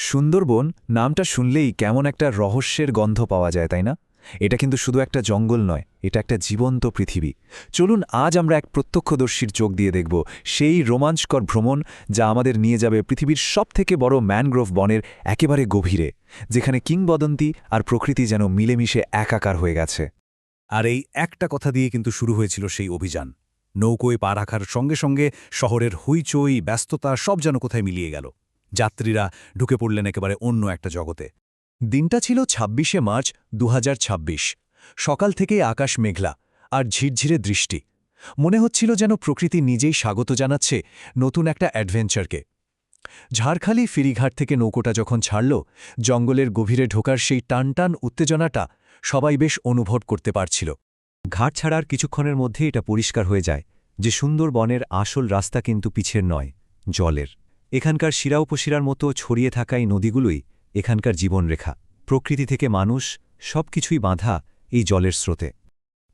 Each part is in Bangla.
সুন্দরবন নামটা শুনলেই কেমন একটা রহস্যের গন্ধ পাওয়া যায়, তাই না? এটা কিন্তু শুধু একটা জঙ্গল নয়, এটা একটা জীবন্ত পৃথিবী। চলুন আজ আমরা এক প্রত্যক্ষদর্শীর চোখ দিয়ে দেখব সেই রোমাঞ্চকর ভ্রমণ যা আমাদের নিয়ে যাবে পৃথিবীর সবথেকে বড় ম্যানগ্রোভ বনের একেবারে গভীরে, যেখানে কিংবদন্তি আর প্রকৃতি যেন মিলেমিশে একাকার হয়ে গেছে। আর এই একটা কথা দিয়ে কিন্তু শুরু হয়েছিল সেই অভিযান। নৌকোয় পা রাখার সঙ্গে সঙ্গে শহরের হইচই, ব্যস্ততা সব যেন কোথায় মিলিয়ে গেল। যাত্রীরা ঢুকে পড়লেন একেবারে অন্য একটা জগতে। দিনটা ছিল ২৬শে মার্চ ২০২৬। সকাল থেকেই আকাশ মেঘলা আর ঝিরঝিরে দৃষ্টি। মনে হচ্ছিল যেন প্রকৃতি নিজেই স্বাগত জানাচ্ছে নতুন একটা অ্যাডভেঞ্চারকে। ঝাড়খালি ফেরিঘাট থেকে নৌকোটা যখন ছাড়ল, জঙ্গলের গভীরে ঢোকার সেই টানটান উত্তেজনাটা সবাই বেশ অনুভব করতে পারছিল। ঘাট ছাড়ার কিছুক্ষণের মধ্যে এটা পরিষ্কার হয়ে যায় যে সুন্দরবনের আসল রাস্তা কিন্তু পিছের নয়, জলের। এখানকার শিরা উপশিরার মতো ছড়িয়ে থাকা এই নদীগুলোই এখানকার জীবনরেখা। প্রকৃতি থেকে মানুষ সবকিছুই বাঁধা এই জলের স্রোতে।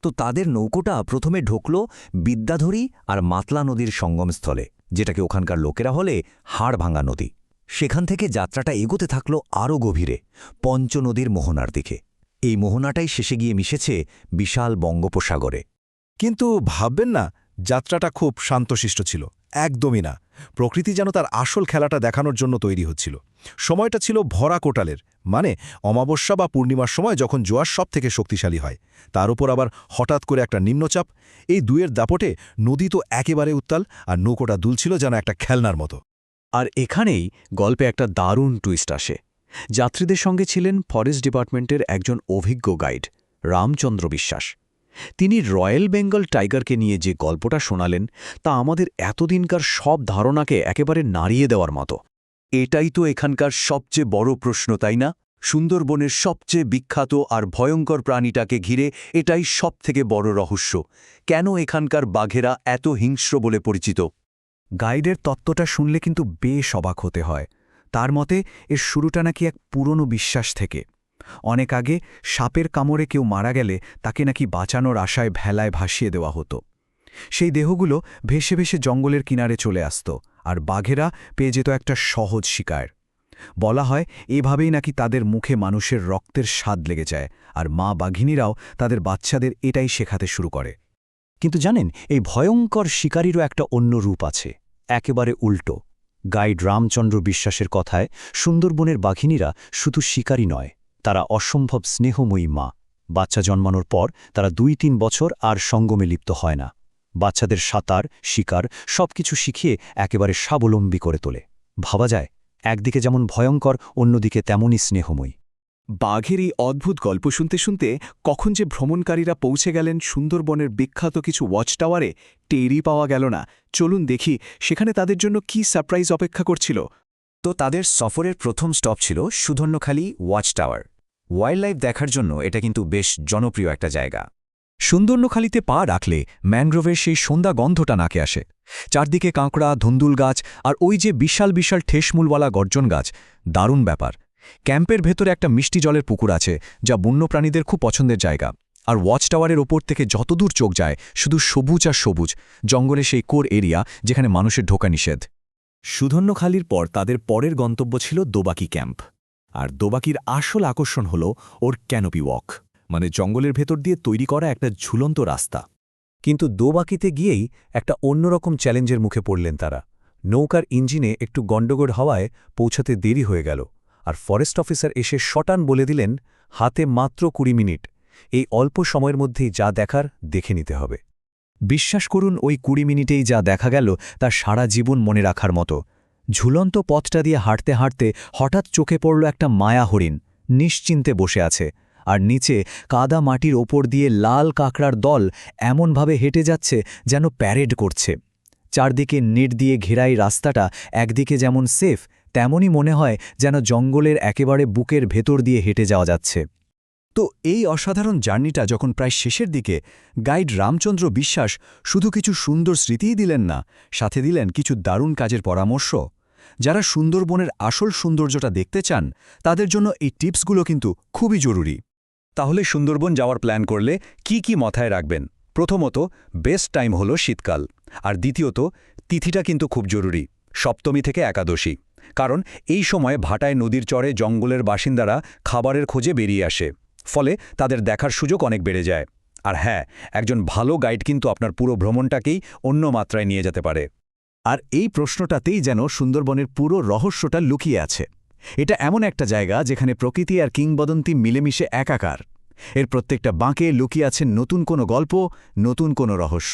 তো তাদের নৌকোটা প্রথমে ঢুকল বিদ্যাধরী আর মাতলা নদীর সঙ্গমস্থলে, যেটাকে ওখানকার লোকেরা বলে হাড়ভাঙা নদী। সেখান থেকে যাত্রাটা এগোতে থাকল আরও গভীরে, পঞ্চনদীর মোহনার দিকে। এই মোহনাটাই শেষে গিয়ে মিশেছে বিশাল বঙ্গোপসাগরে। কিন্তু ভাববেন না, যাত্রাটা খুব শান্তশিষ্ট ছিল। একদমই না। প্রকৃতি যেন তার আসল খেলাটা দেখানোর জন্য তৈরি হচ্ছিল। সময়টা ছিল ভরা কোটালের, মানে অমাবস্যা বা পূর্ণিমার সময় যখন জোয়ার সব থেকে শক্তিশালী হয়। তার উপর আবার হঠাৎ করে একটা নিম্নচাপ। এই দুয়ের দাপটে নদী তো একেবারে উত্তাল, আর নৌকোটা দুলছিল যেন একটা খেলনার মতো। আর এখানেই গল্পে একটা দারুণ টুইস্ট আসে। যাত্রীদের সঙ্গে ছিলেন ফরেস্ট ডিপার্টমেন্টের একজন অভিজ্ঞ গাইড, রামচন্দ্র বিশ্বাস। তিনি রয়্যাল বেঙ্গল টাইগারকে নিয়ে যে গল্পটা শোনালেন, তা আমাদের এতদিনকার সব ধারণাকে একেবারে নাড়িয়ে দেওয়ার মতো। এটাই তো এখানকার সবচেয়ে বড় প্রশ্ন, তাই না? সুন্দরবনের সবচেয়ে বিখ্যাত আর ভয়ঙ্কর প্রাণীটাকে ঘিরে এটাই সবথেকে বড় রহস্য। কেন এখানকার বাঘেরা এত হিংস্র বলে পরিচিত? গাইডের তত্ত্বটা শুনলে কিন্তু বেশ অবাক হতে হয়। তার মতে এর শুরুটা নাকি এক পুরনো বিশ্বাস থেকে। অনেক আগে সাপের কামড়ে কেউ মারা গেলে তাকে নাকি বাঁচানোর আশায় ভেলায় ভাসিয়ে দেওয়া হতো। সেই দেহগুলো ভেসে ভেসে জঙ্গলের কিনারে চলে আসত, আর বাঘেরা পেয়ে যেত একটা সহজ শিকার। বলা হয় এভাবেই নাকি তাদের মুখে মানুষের রক্তের স্বাদ লেগে যায়, আর মা বাঘিনীরাও তাদের বাচ্চাদের এটাই শেখাতে শুরু করে। কিন্তু জানেন, এই ভয়ঙ্কর শিকারীরও একটা অন্য রূপ আছে, একেবারে উল্টো। গাইড রামচন্দ্র বিশ্বাসের কথায় সুন্দরবনের বাঘিনীরা শুধু শিকারী নয়, তারা অসম্ভব স্নেহময়ী মা। বাচ্চা জন্মানোর পর তারা ২-৩ বছর আর সঙ্গমে লিপ্ত হয় না। বাচ্চাদের সাঁতার, শিকার সবকিছু শিখিয়ে একেবারে স্বাবলম্বী করে তোলে। ভাবা যায়, একদিকে যেমন ভয়ঙ্কর, অন্যদিকে তেমনই স্নেহময়ী। বাঘের এই অদ্ভুত গল্প শুনতে শুনতে কখন যে ভ্রমণকারীরা পৌঁছে গেলেন সুন্দরবনের বিখ্যাত কিছু ওয়াচ টাওয়ারে, টেরই পাওয়া গেল না। চলুন দেখি সেখানে তাদের জন্য কি সারপ্রাইজ অপেক্ষা করছিল। তো তাদের সফরের প্রথম স্টপ ছিল Sudhanyakhali watch tower. Wild life দেখার জন্য এটা কিন্তু বেশ জনপ্রিয় একটা জায়গা। সুন্দরবনখালিতে পা রাখলে ম্যানগ্রোভের সেই সন্ধ্যা গন্ধটা নাকে আসে। চারদিকে কাঁকড়া, ধুন্দুল গাছ, আর ওই যে বিশাল বিশাল ঠেসমূলওয়ালা গর্জন গাছ। দারুণ ব্যাপার। ক্যাম্পের ভেতরে একটা মিষ্টি জলের পুকুর আছে, যা বন্যপ্রাণীদের খুব পছন্দের জায়গা। আর ওয়াচ টাওয়ারের ওপর থেকে যতদূর চোখ যায় শুধু সবুজ আর সবুজ, জঙ্গলে সেই কোর এরিয়া যেখানে মানুষের ঢোকা নিষেধ। সুধন্যখালির পর তাদের পরের গন্তব্য ছিল দোবাকি ক্যাম্প। আর দোবাকির আসল আকর্ষণ হল ওর ক্যানোপি ওয়াক, মানে জঙ্গলের ভেতর দিয়ে তৈরি করা একটা ঝুলন্ত রাস্তা। কিন্তু দোবাকিতে গিয়েই একটা অন্যরকম চ্যালেঞ্জের মুখে পড়লেন তারা। নৌকার ইঞ্জিনে একটু গণ্ডগোল হওয়ায় পৌঁছাতে দেরি হয়ে গেল, আর ফরেস্ট অফিসার এসে শটান বলে দিলেন, হাতে মাত্র ২০ মিনিট। এই অল্প সময়ের মধ্যেই যা দেখার দেখে নিতে হবে। বিশ্বাস করুন, ওই ২০ মিনিটেই যা দেখা গেল তা সারা জীবন মনে রাখার মতো। ঝুলন্ত পথটা দিয়ে হাঁটতে হাঁটতে হঠাৎ চোখে পড়ল একটা মায়া হরিণ, নিশ্চিন্তে বসে আছে। আর নিচে কাদা মাটির ওপর দিয়ে লাল কাঁকড়ার দল এমনভাবে হেঁটে যাচ্ছে যেন প্যারেড করছে। চারদিকে নেট দিয়ে ঘেরাই রাস্তাটা একদিকে যেমন সেফ, তেমনই মনে হয় যেন জঙ্গলের একেবারে বুকের ভেতর দিয়ে হেঁটে যাওয়া যাচ্ছে। তো এই অসাধারণ জার্নিটা যখন প্রায় শেষের দিকে, গাইড রামচন্দ্র বিশ্বাস শুধু কিছু সুন্দর স্মৃতিই দিলেন না, সাথে দিলেন কিছু দারুণ কাজের পরামর্শ। যারা সুন্দরবনের আসল সৌন্দর্যটা দেখতে চান, তাদের জন্য এই টিপসগুলো কিন্তু খুবই জরুরি। তাহলে সুন্দরবন যাওয়ার প্ল্যান করলে কি কি মাথায় রাখবেন? প্রথমত, বেস্ট টাইম হলো শীতকাল। আর দ্বিতীয়ত, তিথিটা কিন্তু খুব জরুরি, সপ্তমী থেকে একাদশী। কারণ এই সময় ভাটায় নদীর চরে জঙ্গলের বাসিন্দারা খাবারের খোঁজে বেরিয়ে আসে, ফলে তাদের দেখার সুযোগ অনেক বেড়ে যায়। আর হ্যাঁ, একজন ভালো গাইড কিন্তু আপনার পুরো ভ্রমণটাকেই অন্য মাত্রায় নিয়ে যেতে পারে। আর এই প্রশ্নটাতেই যেন সুন্দরবনের পুরো রহস্যটা লুকিয়ে আছে। এটা এমন একটা জায়গা যেখানে প্রকৃতি আর কিংবদন্তি মিলেমিশে একাকার। এর প্রত্যেকটা বাঁকে লুকিয়ে আছে নতুন কোনো গল্প, নতুন কোনো রহস্য।